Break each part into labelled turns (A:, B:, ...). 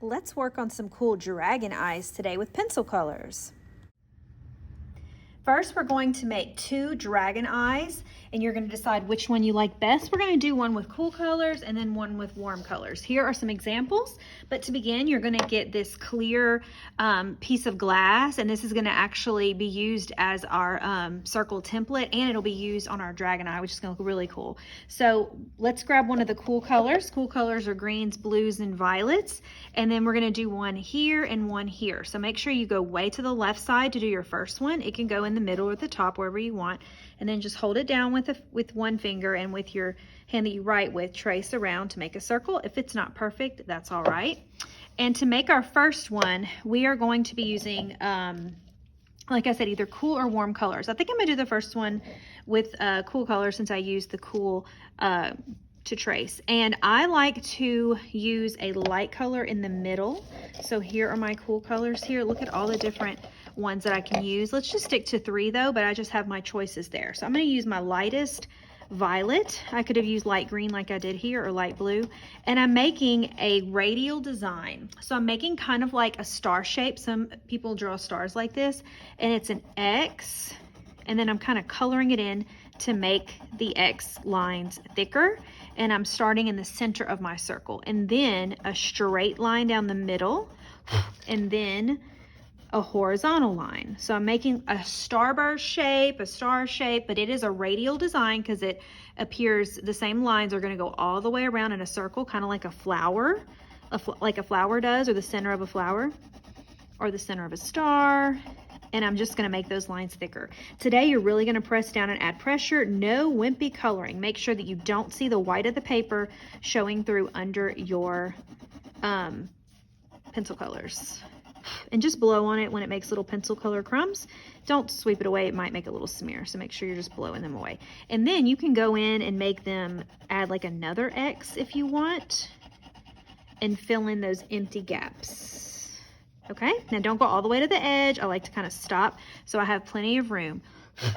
A: Let's work on some cool dragon eyes today with pencil colors. First, we're going to make 2 dragon eyes, and you're going to decide which one you like best. We're going to do one with cool colors and then one with warm colors. Here are some examples, but to begin, you're going to get this clear piece of glass, and this is going to actually be used as our circle template, and it'll be used on our dragon eye, which is going to look really cool. So let's grab one of the cool colors. Cool colors are greens, blues, and violets, and then we're going to do one here and one here. So make sure you go way to the left side to do your first one. It can go in the middle or at the top, wherever you want, and then just hold it down with one finger, and with your hand that you write with, trace around to make a circle. If it's not perfect, that's all right. And to make our first one, we are going to be using, like I said, either cool or warm colors. I think I'm gonna do the first one with cool colors since I used the cool to trace. And I like to use a light color in the middle. So here are my cool colors here. Look at all the different ones that I can use. Let's just stick to 3 though, but I just have my choices there. So I'm going to use my lightest violet. I could have used light green like I did here, or light blue. And I'm making a radial design. So I'm making kind of like a star shape. Some people draw stars like this, and it's an X, and then I'm kind of coloring it in to make the X lines thicker. And I'm starting in the center of my circle, and then a straight line down the middle, and then a horizontal line. So I'm making a starburst shape, a star shape, but it is a radial design because it appears the same lines are going to go all the way around in a circle, kind of like a flower, like a flower does, or the center of a flower, or the center of a star. And I'm just going to make those lines thicker. Today, you're really going to press down and add pressure. No wimpy coloring. Make sure that you don't see the white of the paper showing through under your pencil colors. And just blow on it when it makes little pencil color crumbs. Don't sweep it away. It might make a little smear. So make sure you're just blowing them away. And then you can go in and make them, add like another X if you want, and fill in those empty gaps. Okay, now don't go all the way to the edge. I like to kind of stop so I have plenty of room.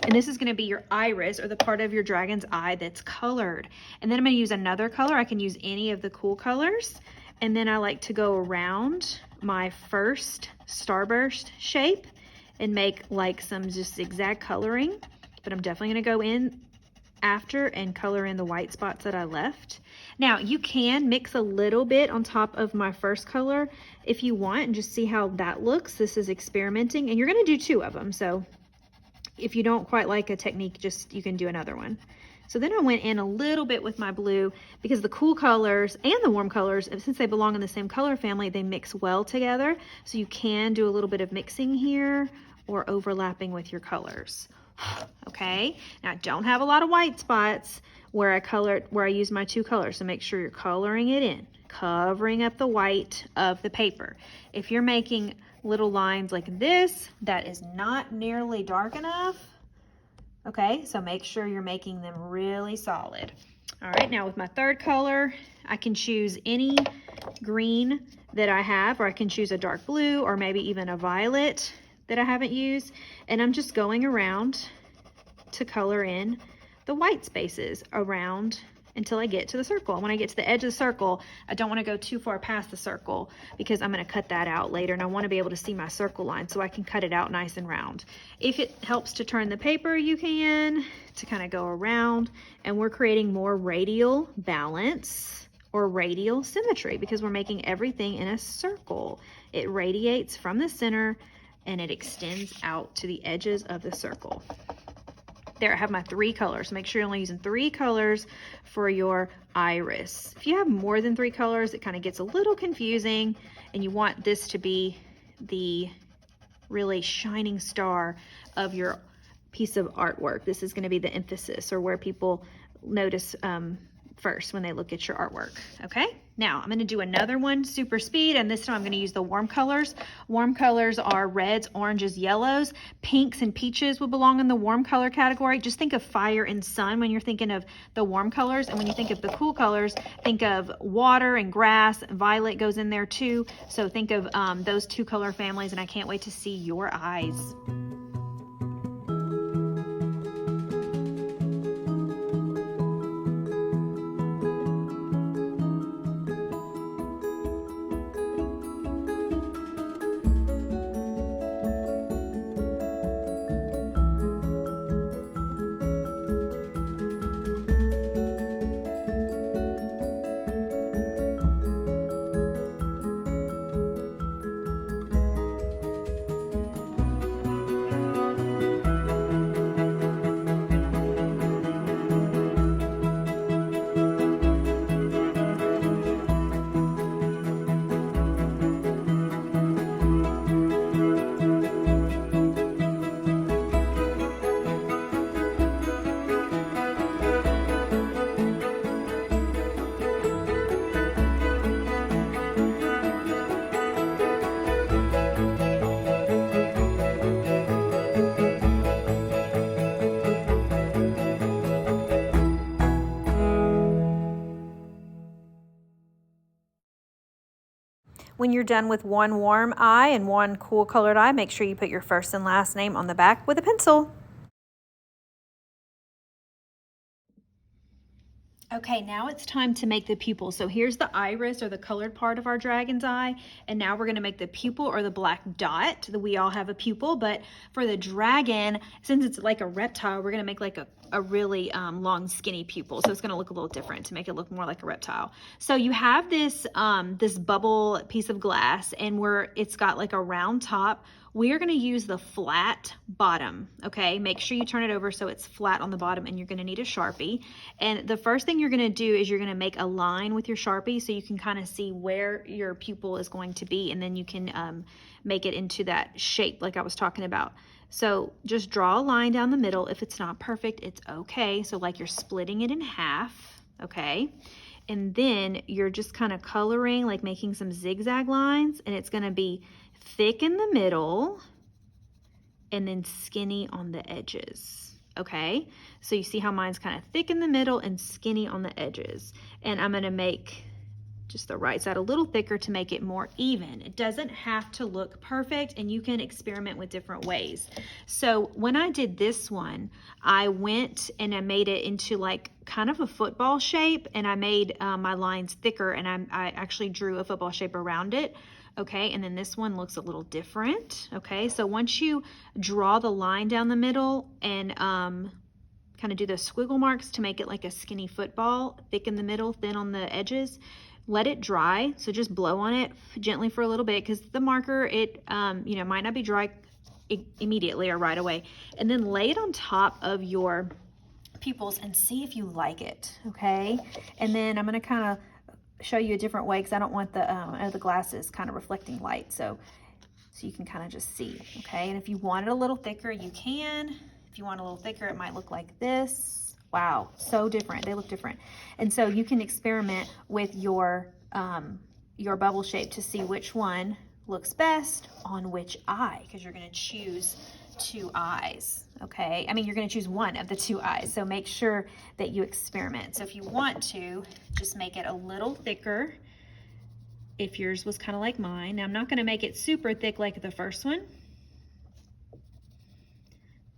A: And this is going to be your iris, or the part of your dragon's eye that's colored. And then I'm going to use another color. I can use any of the cool colors. And then I like to go around my first starburst shape and make like some just zigzag coloring. But I'm definitely going to go in after and color in the white spots that I left. Now you can mix a little bit on top of my first color if you want, and just see how that looks. This is experimenting, and you're going to do 2 of them. So if you don't quite like a technique, just you can do another one. So then I went in a little bit with my blue, because the cool colors and the warm colors, since they belong in the same color family, they mix well together. So you can do a little bit of mixing here or overlapping with your colors. Okay, now I don't have a lot of white spots where I use my 2 colors. So make sure you're coloring it in, covering up the white of the paper. If you're making little lines like this, that is not nearly dark enough. Okay, so make sure you're making them really solid. All right, now with my 3rd color, I can choose any green that I have, or I can choose a dark blue, or maybe even a violet that I haven't used. And I'm just going around to color in the white spaces around until I get to the circle. And when I get to the edge of the circle, I don't want to go too far past the circle, because I'm going to cut that out later, and I want to be able to see my circle line so I can cut it out nice and round. If it helps to turn the paper, you can, to kind of go around, and we're creating more radial balance or radial symmetry because we're making everything in a circle. It radiates from the center and it extends out to the edges of the circle. There, I have my 3 colors. Make sure you're only using 3 colors for your iris. If you have more than 3 colors, it kind of gets a little confusing, and you want this to be the really shining star of your piece of artwork. This is going to be the emphasis, or where people notice first when they look at your artwork. Okay, now I'm going to do another one super speed, and this time I'm going to use the warm colors. Warm colors are reds, oranges, yellows. Pinks and peaches would belong in the warm color category. Just think of fire and sun when you're thinking of the warm colors, and when you think of the cool colors, think of water and grass. Violet goes in there too, so think of those 2 color families, and I can't wait to see your eyes. When you're done with one warm eye and one cool colored eye, make sure you put your first and last name on the back with a pencil. Okay, now it's time to make the pupil. So here's the iris, or the colored part of our dragon's eye, and now we're gonna make the pupil, or the black dot. We all have a pupil, but for the dragon, since it's like a reptile, we're gonna make like a really long, skinny pupil. So it's gonna look a little different to make it look more like a reptile. So you have this, this bubble piece of glass, and it's got like a round top. We are going to use the flat bottom, okay? Make sure you turn it over so it's flat on the bottom, and you're going to need a Sharpie. And the first thing you're going to do is you're going to make a line with your Sharpie so you can kind of see where your pupil is going to be, and then you can make it into that shape like I was talking about. So just draw a line down the middle. If it's not perfect, it's okay. So like you're splitting it in half, okay? And then you're just kind of coloring, like making some zigzag lines, and it's going to be thick in the middle and then skinny on the edges, okay? So you see how mine's kind of thick in the middle and skinny on the edges. And I'm gonna make just the right side a little thicker to make it more even. It doesn't have to look perfect, and you can experiment with different ways. So when I did this one, I went and I made it into like kind of a football shape, and I made my lines thicker, and I actually drew a football shape around it. Okay, and then this one looks a little different. Okay, so once you draw the line down the middle and kind of do the squiggle marks to make it like a skinny football, thick in the middle, thin on the edges, let it dry. So just blow on it gently for a little bit, because the marker, it might not be dry immediately or right away. And then lay it on top of your pupils and see if you like it, okay? And then I'm gonna kind of show you a different way, because I don't want the glasses kind of reflecting light, so you can kind of just see, okay? And if you want it a little thicker, you can. If you want a little thicker, it might look like this. Wow, so different. They look different. And so you can experiment with your bubble shape to see which one looks best on which eye, because you're going to choose 2 eyes, okay? I mean, you're going to choose one of the 2 eyes, so make sure that you experiment. So if you want to, just make it a little thicker if yours was kind of like mine. Now, I'm not going to make it super thick like the first one.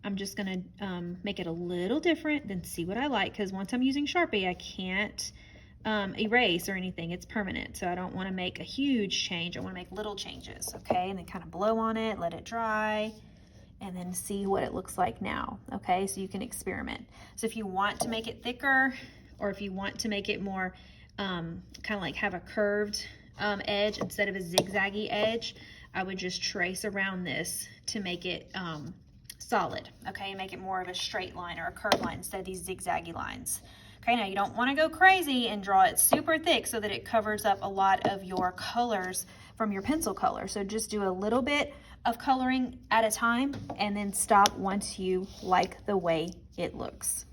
A: I'm just going to make it a little different, then see what I like, because once I'm using Sharpie, I can't erase or anything. It's permanent, so I don't want to make a huge change. I want to make little changes, okay? And then kind of blow on it, let it dry, and then see what it looks like now, okay? So you can experiment. So if you want to make it thicker, or if you want to make it more kind of like have a curved edge instead of a zigzaggy edge, I would just trace around this to make it solid, okay? Make it more of a straight line or a curved line instead of these zigzaggy lines. Okay, now you don't want to go crazy and draw it super thick so that it covers up a lot of your colors from your pencil color. So just do a little bit of coloring at a time, and then stop once you like the way it looks.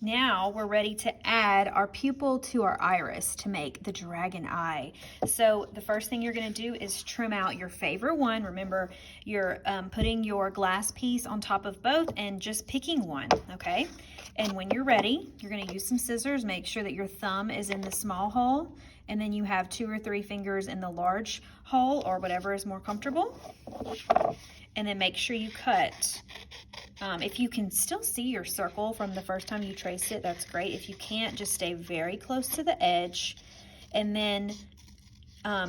A: Now we're ready to add our pupil to our iris to make the dragon eye. So the first thing you're going to do is trim out your favorite one. Remember, you're putting your glass piece on top of both and just picking one, okay? And when you're ready, you're going to use some scissors. Make sure that your thumb is in the small hole, and then you have 2 or 3 fingers in the large hole, or whatever is more comfortable. And then make sure you cut. If you can still see your circle from the first time you traced it, that's great. If you can't, just stay very close to the edge, and then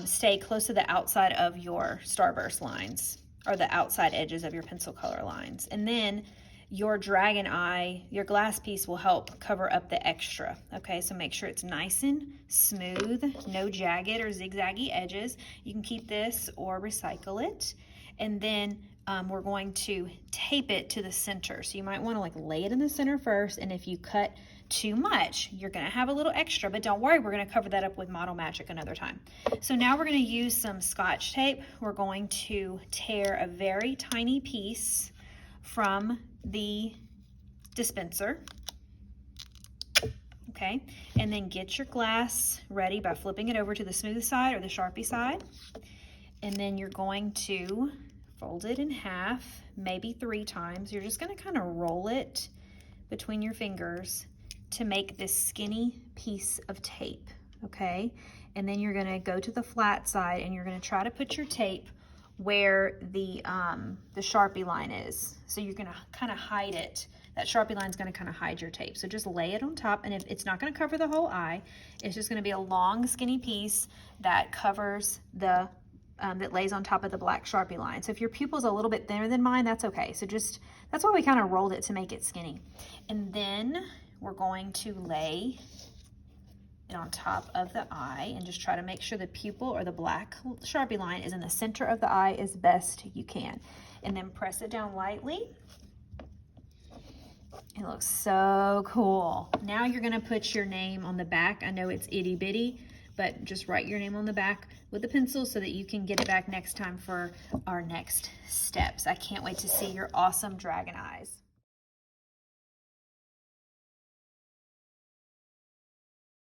A: stay close to the outside of your starburst lines, or the outside edges of your pencil color lines. And then your dragon eye, your glass piece, will help cover up the extra, okay? So make sure it's nice and smooth, no jagged or zigzaggy edges. You can keep this or recycle it. And then we're going to tape it to the center. So you might want to like lay it in the center first, and if you cut too much, you're going to have a little extra, but don't worry, we're going to cover that up with Model Magic another time. So now we're going to use some Scotch tape. We're going to tear a very tiny piece from the dispenser, okay? And then get your glass ready by flipping it over to the smooth side or the Sharpie side. And then you're going to fold it in half, maybe 3 times. You're just going to kind of roll it between your fingers to make this skinny piece of tape, okay? and then you're gonna go to the flat side and you're gonna try to put your tape where the Sharpie line is. So you're gonna kind of hide it. That Sharpie line is gonna kind of hide your tape. So just lay it on top, and if it's not gonna cover the whole eye, it's just gonna be a long skinny piece that covers the, that lays on top of the black Sharpie line. So if your pupil's a little bit thinner than mine, that's okay. So just, that's why we kind of rolled it to make it skinny. And then we're going to lay it on top of the eye and just try to make sure the pupil or the black Sharpie line is in the center of the eye as best you can. And then press it down lightly. It looks so cool. Now you're gonna put your name on the back. I know it's itty bitty, but just write your name on the back with a pencil so that you can get it back next time for our next steps. I can't wait to see your awesome dragon eyes.